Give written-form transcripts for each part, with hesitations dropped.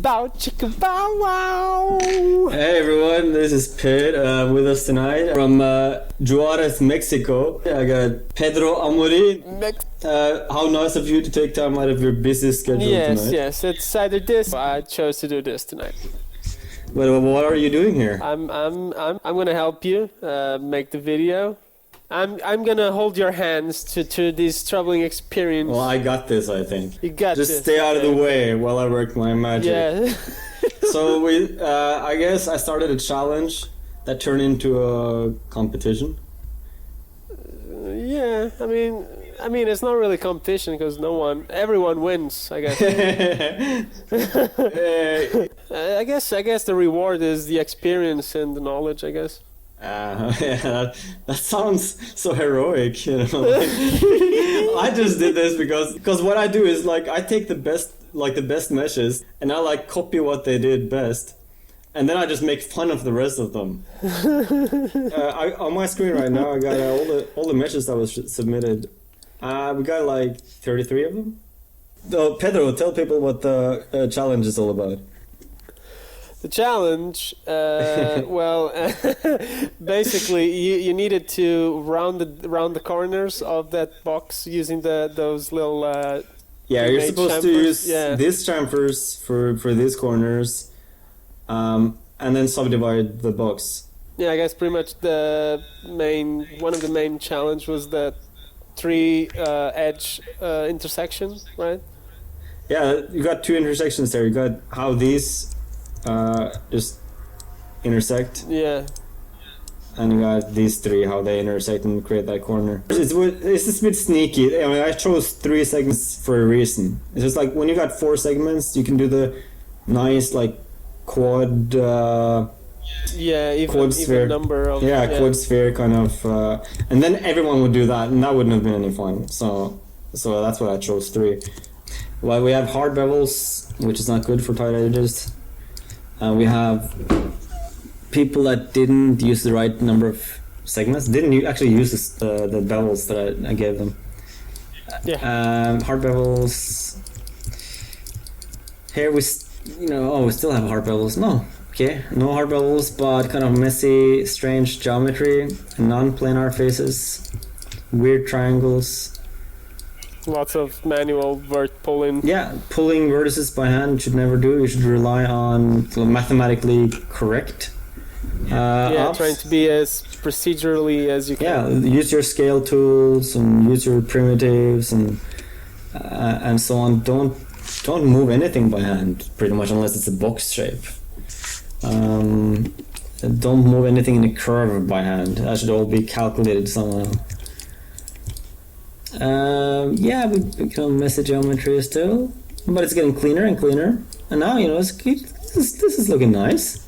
bow, chicka bow wow. Hey everyone, this is Pete with us tonight from Juarez, Mexico. I got Pedro Amorin. How nice of you to take time out of your busy schedule tonight. Yes, it's either this or I chose to do this tonight. But what are you doing here? I'm gonna help you make the video. I'm gonna hold your hands to this troubling experience. Well, I got this, I think. You got this. Just stay out of the way while I work my magic. Yeah. So I guess I started a challenge that turned into a competition. Yeah, I mean, it's not really competition because everyone wins, I guess. I guess the reward is the experience and the knowledge, I guess. Yeah, that sounds so heroic, you know. I just did this because what I do is like I take the best meshes and I like copy what they did best, and then I just make fun of the rest of them. On my screen right now, I got all the meshes that was submitted. We got like 33 of them. So Pedro, tell people what the challenge is all about. The challenge, well, basically, you needed to round the corners of that box using those little. Yeah, you're supposed chamfers. To use these chamfers for these corners, and then subdivide the box. Yeah, I guess pretty much one of the main challenge was the 3 edge intersection, right? Yeah, you got 2 intersections there. You got how these. Just intersect. Yeah. And you got these 3, how they intersect and create that corner. It's a bit sneaky. I mean, I chose 3 segments for a reason. It's just like when you got 4 segments, you can do the nice like quad. Quad sphere. Even number of. Yeah, quad sphere kind of. And then everyone would do that, and that wouldn't have been any fun. So that's why I chose 3. Well, we have hard bevels, which is not good for tight edges. We have people that didn't use the right number of segments, didn't actually use the bevels that I gave them. Hard bevels. Here we still have hard bevels. No hard bevels, but kind of messy, strange geometry, non-planar faces, weird triangles. Lots of manual vert pulling. Yeah, pulling vertices by hand you should never do. You should rely on mathematically correct. Trying to be as procedurally as you can. Yeah, use your scale tools and use your primitives and so on. Don't move anything by hand, pretty much, unless it's a box shape. Don't move anything in a curve by hand. That should all be calculated somehow. We can mess the geometry still, but it's getting cleaner and cleaner. And now this is looking nice.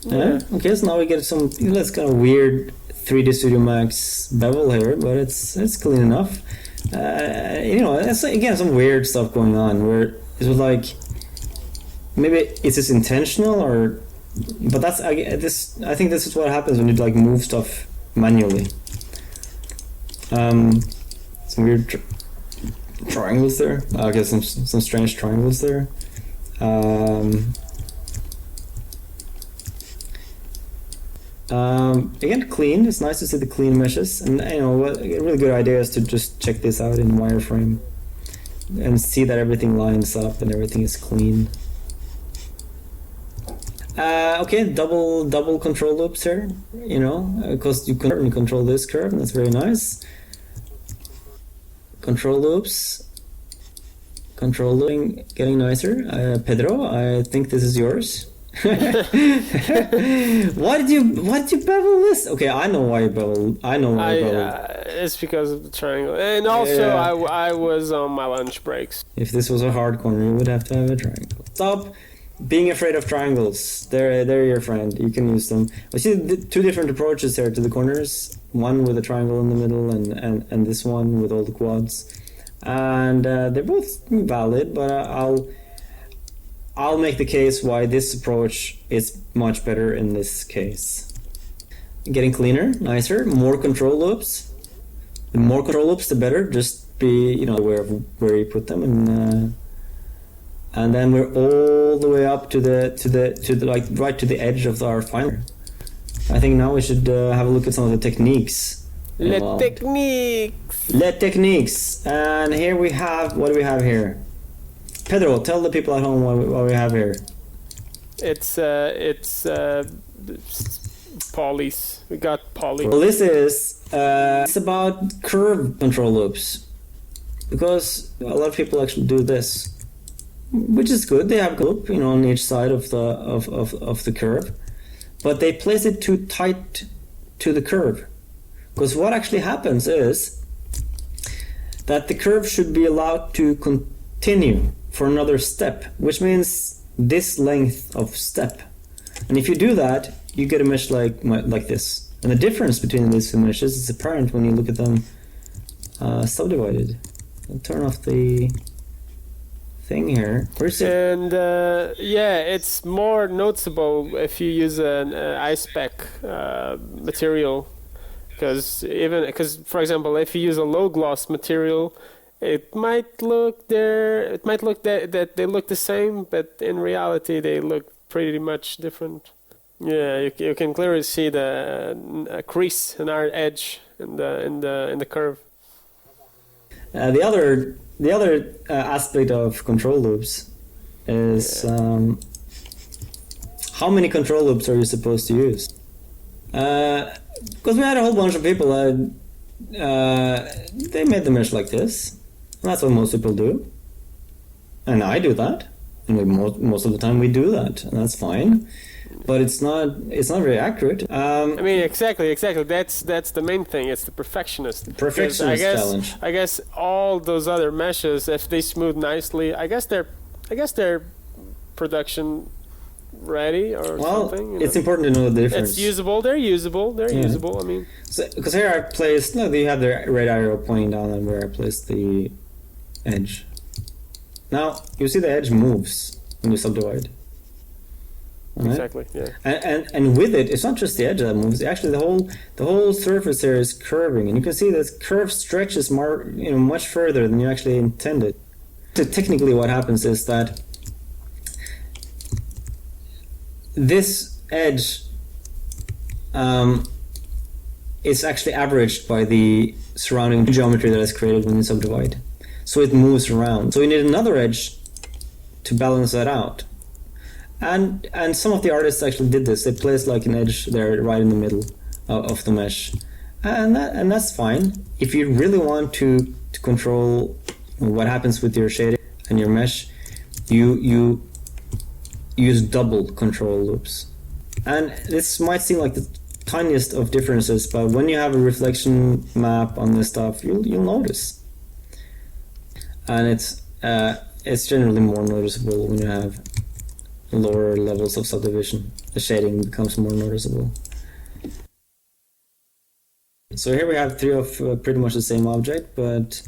Yeah. Okay, so now we get some kind of weird 3D Studio Max bevel here, but it's clean enough. It's again some weird stuff going on where it was like maybe it's just intentional but that's I think this is what happens when you like move stuff manually. Some weird triangles there. Okay, some strange triangles there. Again, clean. It's nice to see the clean meshes, and a really good idea is to just check this out in wireframe and see that everything lines up and everything is clean. Okay, double control loops here. Because you can control this curve, and that's very nice. Control loops. Control looping getting nicer. Pedro, I think this is yours. Why did you bevel this? Okay, I know why you beveled. It's because of the triangle, and also I was on my lunch breaks. If this was a hard corner, you would have to have a triangle. Stop being afraid of triangles. They're your friend. You can use them. I see 2 different approaches here to the corners. One with a triangle in the middle, and this one with all the quads. And they're both valid, but I'll make the case why this approach is much better in this case. Getting cleaner, nicer, more control loops. The more control loops, the better. Just be aware of where you put them, and then we're all the way up to the like right to the edge of our final. I think now we should have a look at some of the techniques. Les techniques. Les techniques, and here we have, what do we have here? Pedro, tell the people at home what we have here. It's polys. We got poly. Well, this is it's about curve control loops, because a lot of people actually do this, which is good. They have a loop, you know, on each side of the curve, but they place it too tight to the curve, because what actually happens is that the curve should be allowed to continue for another step, which means this length of step. And if you do that, you get a mesh like this. And the difference between these two meshes is apparent when you look at them subdivided. I'll turn off the thing here. Where's it? And yeah, it's more noticeable if you use an iSpec material, because for example, if you use a low gloss material, it might look that they look the same, but in reality they look pretty much different. Yeah, you can clearly see the crease in our edge in the curve. The other aspect of control loops is how many control loops are you supposed to use? Because we had a whole bunch of people they made the mesh like this. And that's what most people do, and I do that, and most of the time we do that, and that's fine. But it's not very accurate. I mean, exactly. That's the main thing. It's the perfectionist. Perfectionist challenge. I guess all those other meshes, if they smooth nicely, I guess they're production ready or something. Well, it's important to know the difference. It's usable. They're usable. I mean, because here I placed. Look, you have the red arrow pointing down on where I placed the edge. Now you see the edge moves when you subdivide. Right? Exactly. Yeah. And with it, it's not just the edge that moves. Actually, the whole surface here is curving, and you can see this curve stretches much further than you actually intended. So technically, what happens is that this edge is actually averaged by the surrounding geometry that is created when you subdivide. So it moves around. So you need another edge to balance that out. And some of the artists actually did this. They placed like an edge there right in the middle of the mesh. And that's fine. If you really want to control what happens with your shading and your mesh, you use double control loops. And this might seem like the tiniest of differences, but when you have a reflection map on this stuff, you'll notice. And it's generally more noticeable when you have lower levels of subdivision. The shading becomes more noticeable. So here we have three of pretty much the same object, but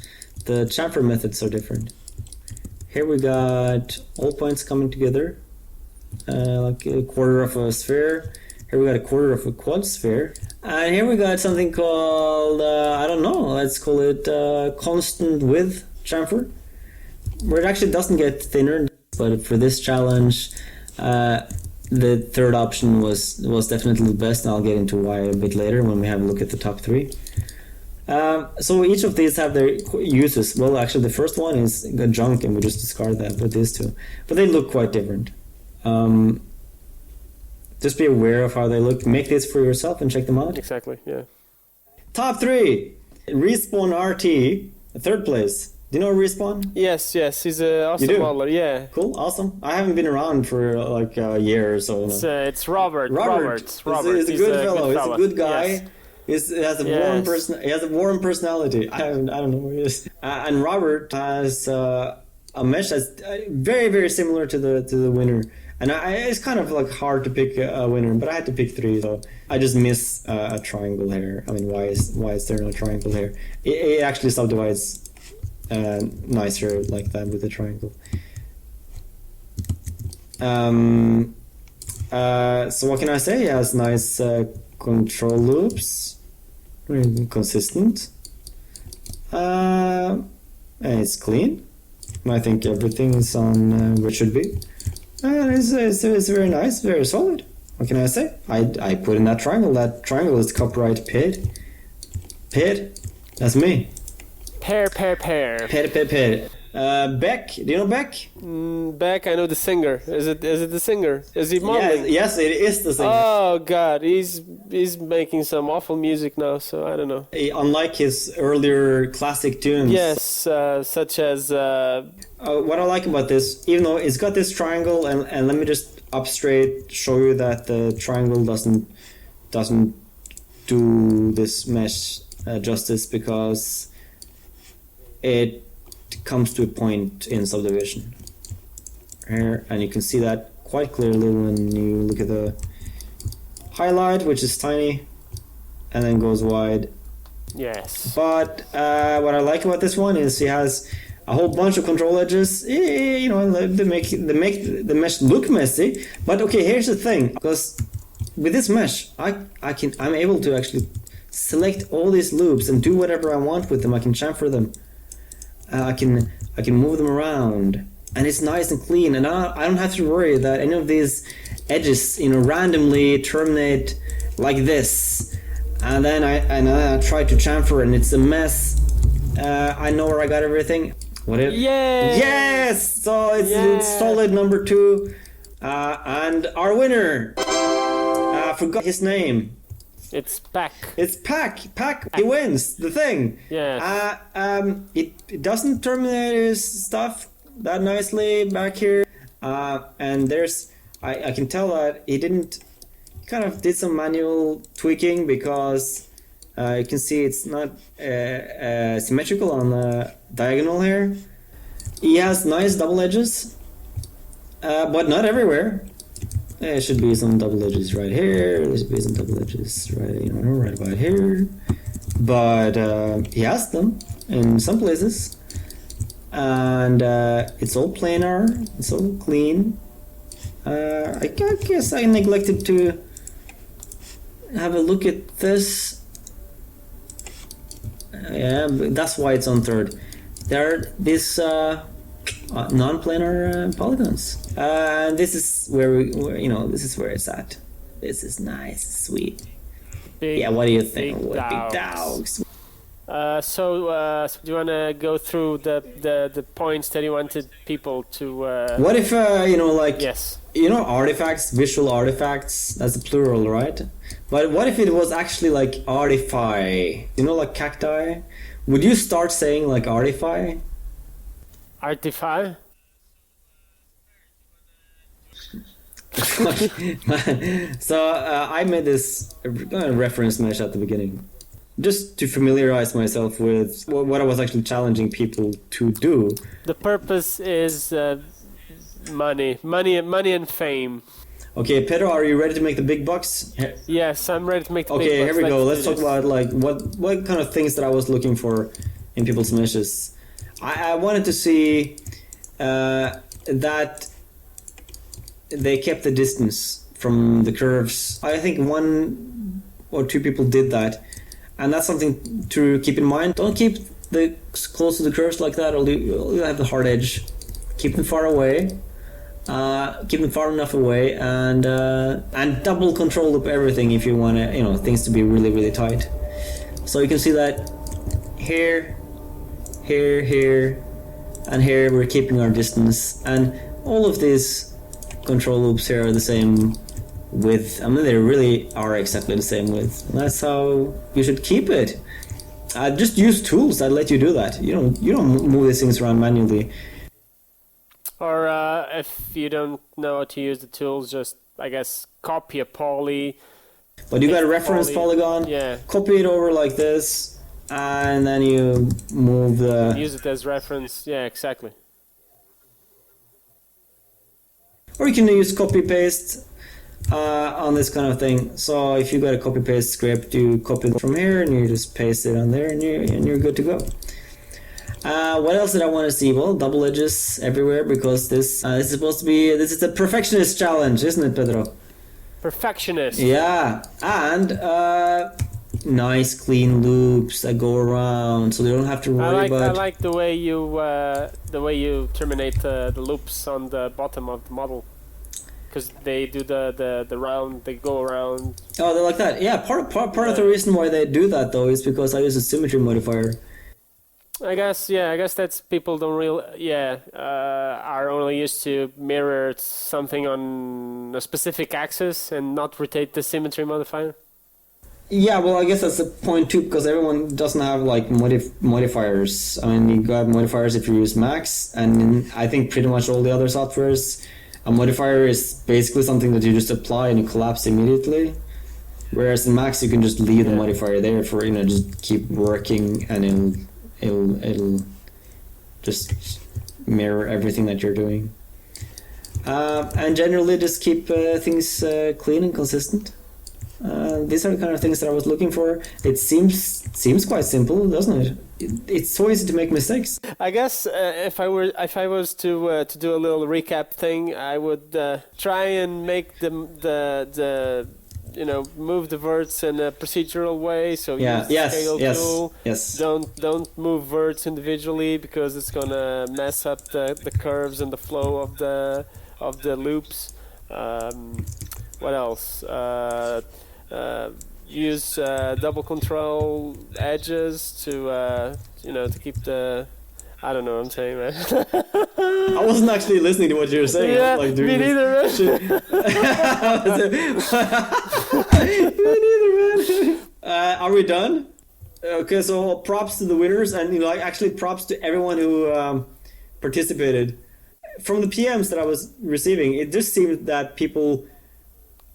the chamfer methods are different. Here we got all points coming together, like a quarter of a sphere. Here we got a quarter of a quad sphere. And here we got something called, I don't know, let's call it constant width chamfer, where it actually doesn't get thinner. But for this challenge, the third option was definitely the best, and I'll get into why a bit later when we have a look at the top three. So each of these have their uses. Well, actually the first one is a junk, and we just discard that with these two. But they look quite different. Just be aware of how they look. Make this for yourself and check them out. Exactly, yeah. Top three! Respawn RT, third place. Do you know Respawn? Yes, he's an awesome modeler, yeah. Cool, awesome. I haven't been around for like a year or so. It's Robert. He's a good fellow. He's a good guy. Yes. He has a warm personality. I don't know who he is. And Robert has a mesh that's very, very similar to the winner. And it's kind of like hard to pick a winner, but I had to pick three, so I just miss a triangle here. I mean, why is there no triangle here? It actually subdivides nicer like that with the triangle. So what can I say? It has nice control loops, very consistent, and it's clean. I think everything is on where it should be. And it's very nice, very solid. What can I say? I put in that triangle. That triangle is copyright paid. Paid? That's me. Pair. Paid. Beck, do you know Beck? Beck, I know the singer. Is it the singer? Is he modeling? Yes, it is the singer. Oh God, he's making some awful music now. So I don't know. Unlike his earlier classic tunes. Yes, such as. What I like about this, even though it's got this triangle, and let me just up straight show you that the triangle doesn't do this mesh justice, because it comes to a point in subdivision here, and you can see that quite clearly when you look at the highlight, which is tiny and then goes wide. Yes. But what I like about this one is he has a whole bunch of control edges. You know, they make the mesh look messy. But okay, here's the thing, because with this mesh, I'm able to actually select all these loops and do whatever I want with them. I can chamfer them. I can move them around, and it's nice and clean, and I don't have to worry that any of these edges, you know, randomly terminate like this, and then I try to chamfer and it's a mess. I know where I got everything. What if? Yay! Yes! So it's solid number 2, and our winner. I forgot his name. It's Pack. It's Pack. Pack. He wins the thing. Yeah. It doesn't terminate his stuff that nicely back here. And there's I can tell that he didn't. He kind of did some manual tweaking, because you can see it's not symmetrical on the diagonal here. He has nice double edges, but not everywhere. There should be some double edges right here. There should be some double edges right about here. But he has them in some places, and it's all planar. It's all clean. I guess I neglected to have a look at this. Yeah, but that's why it's on 3rd. There are these non-planar polygons. This is where this is where it's at. This is nice, sweet. Yeah, what do you think? Big dogs. So do you want to go through the points that you wanted people to? What if Yes. Artifacts, visual artifacts? That's a plural, right? But what if it was actually like artify? Like cacti. Would you start saying like artify? Artify? So I made this reference mesh at the beginning, just to familiarize myself with what I was actually challenging people to do. The purpose is money and fame. Okay, Pedro, are you ready to make the big bucks? Yes, I'm ready to make the big bucks. Okay, here we go. Let's talk about like what kind of things that I was looking for in people's meshes. I wanted to see that they kept the distance from the curves. I think 1 or 2 people did that, and that's something to keep in mind. Don't keep the close to the curves like that, or you'll have the hard edge. Keep them far away. Keep them far enough away, and double control loop everything if you want things to be really, really tight. So you can see that here, and here we're keeping our distance, and all of these control loops here are the same width. I mean, they really are exactly the same width. That's how you should keep it. Just use tools that let you do that. You don't move these things around manually. Or if you don't know how to use the tools, just I guess copy a poly. But you got a reference polygon. Yeah. Copy it over like this, and then you move the. Use it as reference. Yeah, exactly. Or you can use copy paste on this kind of thing. So if you got a copy paste script, you copy it from here and you just paste it on there, and you're good to go. What else did I want to see? Well, double edges everywhere, because this is supposed to be. This is a perfectionist challenge, isn't it, Pedro? Perfectionist. Yeah, and nice clean loops that go around, so they don't have to worry about. I like the way you terminate the loops on the bottom of the model, because they do the round, they go around. Oh, they like that. Yeah, part of the reason why they do that though is because I use a symmetry modifier. I guess that's people don't are only used to mirror something on a specific axis and not rotate the symmetry modifier. Yeah, well, I guess that's the point too, because everyone doesn't have like modifiers. I mean, you got modifiers if you use Max, and I think pretty much all the other softwares, a modifier is basically something that you just apply and you collapse immediately. Whereas in Max, you can just leave the modifier there for just keep working, and it'll just mirror everything that you're doing. And generally, just keep things clean and consistent. These are the kind of things that I was looking for. It seems quite simple, doesn't it? It's so easy to make mistakes. I guess if I was to do a little recap thing, I would try and make the move the verts in a procedural way. So use the scale tool. Yes. Don't move verts individually, because it's gonna mess up the curves and the flow of the loops. What else? Use double control edges to keep the. I don't know what I'm saying, man. I wasn't actually listening to what you were saying. Yeah, like, doing me neither, man. Me neither, man. Are we done? Okay, so props to the winners, and actually props to everyone who participated. From the PMs that I was receiving, it just seemed that people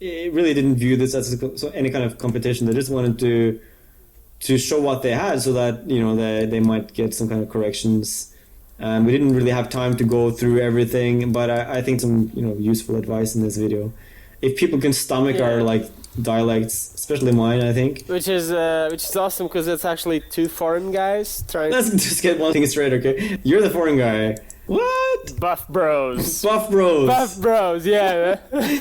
really didn't view this as any kind of competition. They just wanted to show what they had, so that they might get some kind of corrections. And we didn't really have time to go through everything, but I think some useful advice in this video. If people can stomach our like dialects, especially mine, I think. Which is awesome, because it's actually two foreign guys trying. Let's just get one thing straight, okay? You're the foreign guy. What? Buff bros. Buff bros. Buff bros, yeah.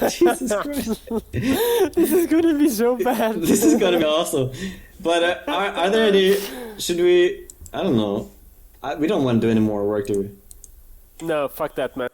Jesus Christ. This is gonna be so bad. This is gonna be awesome. But are there any? Should we? I don't know. We don't want to do any more work, do we? No, fuck that, man.